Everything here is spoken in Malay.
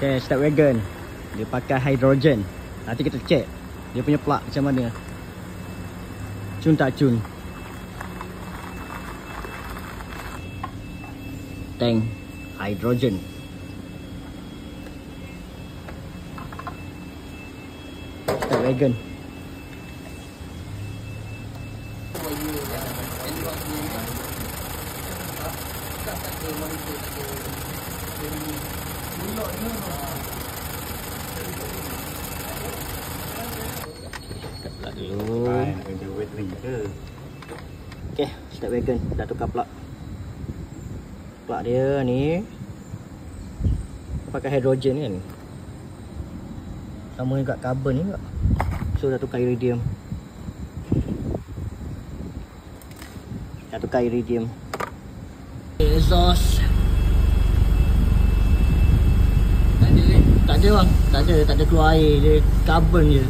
Okay, start wagon. Dia pakai hydrogen. Nanti kita check dia punya plug macam mana. Cun tak cun. Tank hydrogen. Start wagon. Dulu. Okay, start wagon. Dah tukar plug. Plug dia ni pakai hydrogen kan. Sama juga carbon ni juga. So dah tukar iridium. Dah tukar iridium. Exhaust. Tak ada bang. Tak ada keluar air. Dia carbon je.